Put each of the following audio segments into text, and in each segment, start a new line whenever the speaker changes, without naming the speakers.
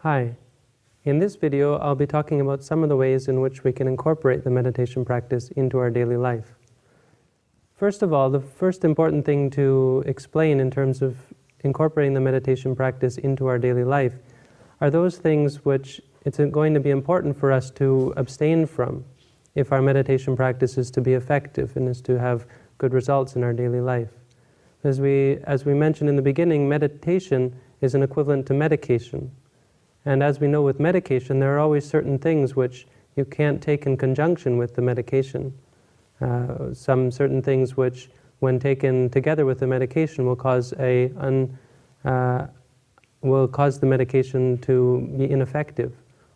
Hi. In this video, I'll be talking about some of the ways in which we can incorporate the meditation practice into our daily life. First of all, the first important thing to explain in terms of incorporating the meditation practice into our daily life are those things which it's going to be important for us to abstain from if our meditation practice is to be effective and is to have good results in our daily life. As we mentioned in the beginning, meditation is an equivalent to medication. And as we know with medication, there are always certain things which you can't take in conjunction with the medication. Some certain things which, when taken together with the medication, will cause the medication to be ineffective,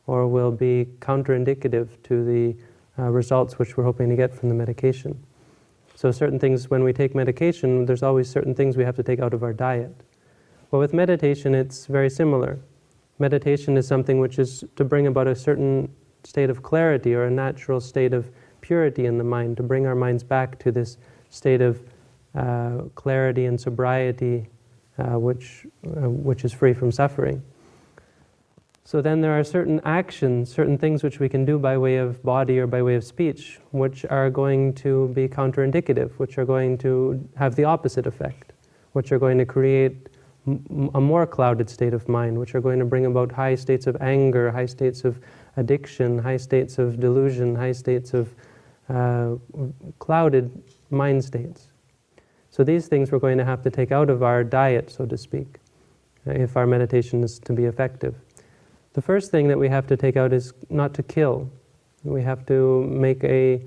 or will be counterindicative to the results which we're hoping to get from the medication. So certain things, when we take medication, there's always certain things we have to take out of our diet. But with meditation, it's very similar. Meditation is something which is to bring about a certain state of clarity or a natural state of purity in the mind, to bring our minds back to this state of clarity and sobriety which is free from suffering. So then there are certain actions, certain things which we can do by way of body or by way of speech, which are going to be counterindicative, which are going to have the opposite effect, which are going to create a more clouded state of mind, which are going to bring about high states of anger, high states of addiction, high states of delusion, high states of clouded mind states. So these things we're going to have to take out of our diet, so to speak, if our meditation is to be effective. The first thing that we have to take out is not to kill. We have to make a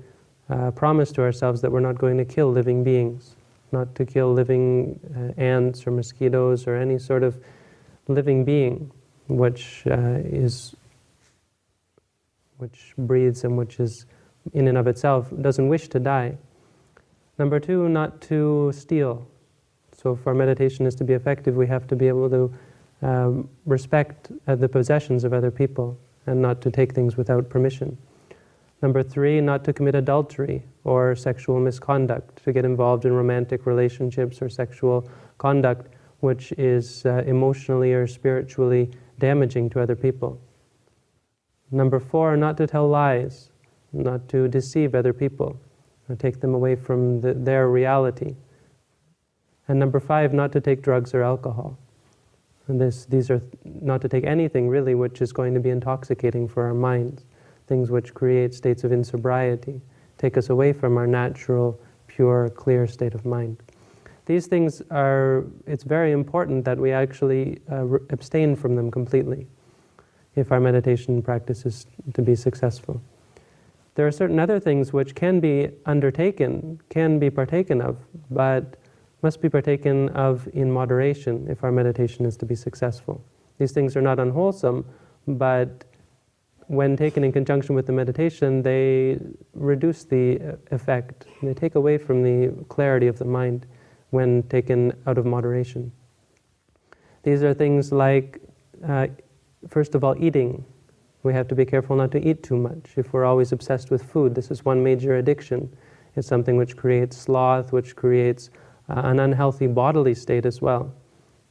promise to ourselves that we're not going to kill living beings, not to kill living ants or mosquitoes or any sort of living being which breathes and which is in and of itself doesn't wish to die. Number two, not to steal. So if our meditation is to be effective, we have to be able to respect the possessions of other people and not to take things without permission. Number three, not to commit adultery or sexual misconduct, to get involved in romantic relationships or sexual conduct which is emotionally or spiritually damaging to other people. Number four, not to tell lies, not to deceive other people, or take them away from their reality. And number five, not to take drugs or alcohol. And these are not to take anything really which is going to be intoxicating for our minds, things which create states of insobriety, take us away from our natural, pure, clear state of mind. These things it's very important that we actually abstain from them completely if our meditation practice is to be successful. There are certain other things which can be undertaken, can be partaken of, but must be partaken of in moderation if our meditation is to be successful. These things are not unwholesome, but when taken in conjunction with the meditation, they reduce the effect. They take away from the clarity of the mind when taken out of moderation. These are things like, first of all, eating. We have to be careful not to eat too much. If we're always obsessed with food, this is one major addiction. It's something which creates sloth, which creates an unhealthy bodily state as well.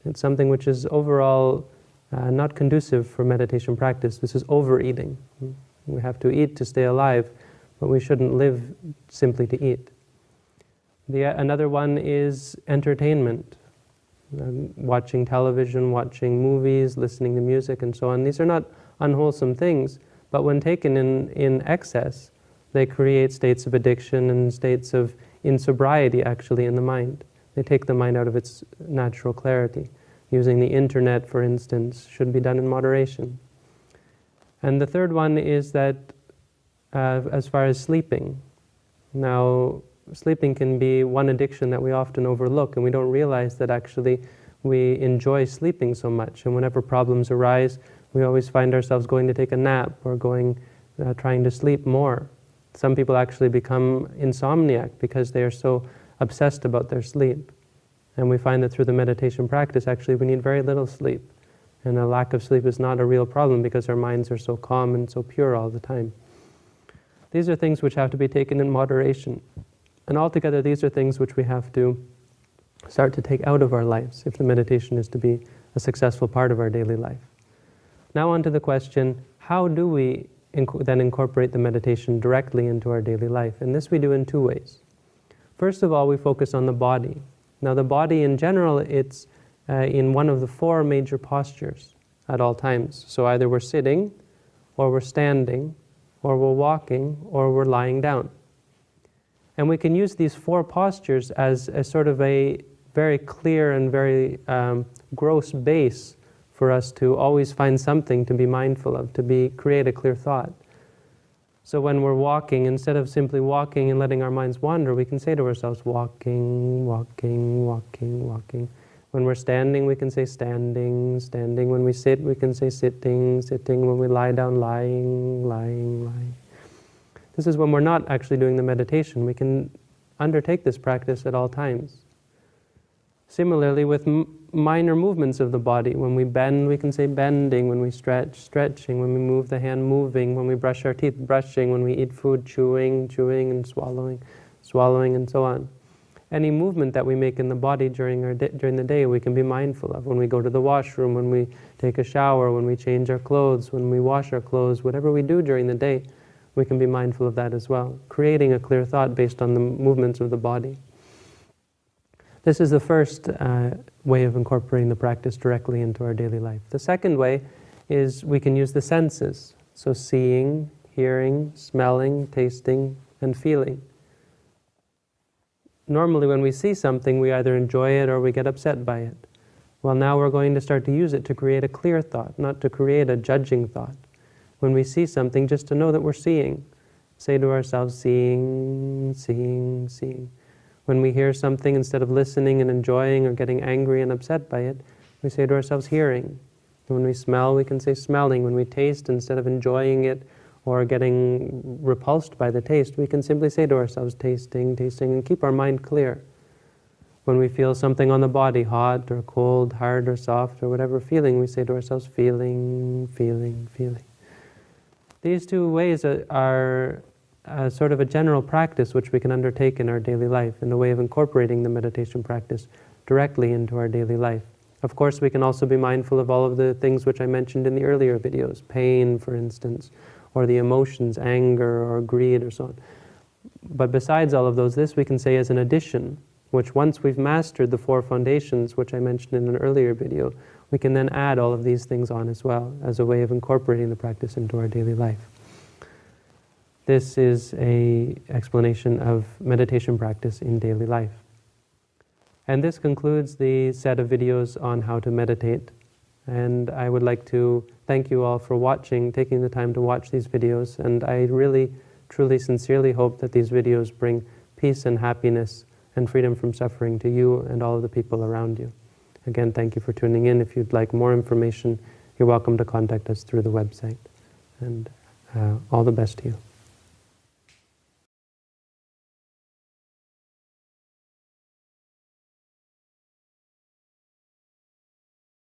It's something which is overall not conducive for meditation practice. This is overeating. We have to eat to stay alive, but we shouldn't live simply to eat. Another one is entertainment. Watching television, watching movies, listening to music, and so on. These are not unwholesome things, but when taken in excess, they create states of addiction and states of insobriety actually in the mind. They take the mind out of its natural clarity. Using the internet, for instance, should be done in moderation. And the third one is that as far as sleeping. Now, sleeping can be one addiction that we often overlook, and we don't realize that actually we enjoy sleeping so much. And whenever problems arise, we always find ourselves going to take a nap or trying to sleep more. Some people actually become insomniac because they are so obsessed about their sleep. And we find that through the meditation practice, actually we need very little sleep. And a lack of sleep is not a real problem because our minds are so calm and so pure all the time. These are things which have to be taken in moderation. And altogether, these are things which we have to start to take out of our lives if the meditation is to be a successful part of our daily life. Now on to the question, how do we then incorporate the meditation directly into our daily life? And this we do in two ways. First of all, we focus on the body. Now the body in general, it's in one of the four major postures at all times. So either we're sitting, or we're standing, or we're walking, or we're lying down. And we can use these four postures as a sort of a very clear and very gross base for us to always find something to be mindful of, to create a clear thought. So when we're walking, instead of simply walking and letting our minds wander, we can say to ourselves, walking, walking, walking, walking. When we're standing, we can say standing, standing. When we sit, we can say sitting, sitting. When we lie down, lying, lying, lying. This is when we're not actually doing the meditation. We can undertake this practice at all times. Similarly, with minor movements of the body, when we bend, we can say bending. When we stretch, stretching. When we move the hand, moving. When we brush our teeth, brushing. When we eat food, chewing, chewing, and swallowing, swallowing, and so on. Any movement that we make in the body during the day, we can be mindful of. When we go to the washroom, when we take a shower, when we change our clothes, when we wash our clothes, whatever we do during the day, we can be mindful of that as well, creating a clear thought based on the movements of the body. This is the first way of incorporating the practice directly into our daily life. The second way is we can use the senses. So seeing, hearing, smelling, tasting, and feeling. Normally when we see something, we either enjoy it or we get upset by it. Well, now we're going to start to use it to create a clear thought, not to create a judging thought. When we see something, just to know that we're seeing. Say to ourselves, seeing, seeing, seeing. When we hear something, instead of listening and enjoying or getting angry and upset by it, we say to ourselves, hearing. When we smell, we can say smelling. When we taste, instead of enjoying it or getting repulsed by the taste, we can simply say to ourselves, tasting, tasting, and keep our mind clear. When we feel something on the body, hot or cold, hard or soft, or whatever feeling, we say to ourselves, feeling, feeling, feeling. These two ways are sort of a general practice which we can undertake in our daily life, in a way of incorporating the meditation practice directly into our daily life. Of course, we can also be mindful of all of the things which I mentioned in the earlier videos, pain, for instance, or the emotions, anger or greed or so on. But besides all of those, this we can say as an addition, which once we've mastered the four foundations, which I mentioned in an earlier video, we can then add all of these things on as well, as a way of incorporating the practice into our daily life. This is an explanation of meditation practice in daily life. And this concludes the set of videos on how to meditate. And I would like to thank you all for watching, taking the time to watch these videos. And I really, truly, sincerely hope that these videos bring peace and happiness and freedom from suffering to you and all of the people around you. Again, thank you for tuning in. If you'd like more information, you're welcome to contact us through the website. And all the best to you.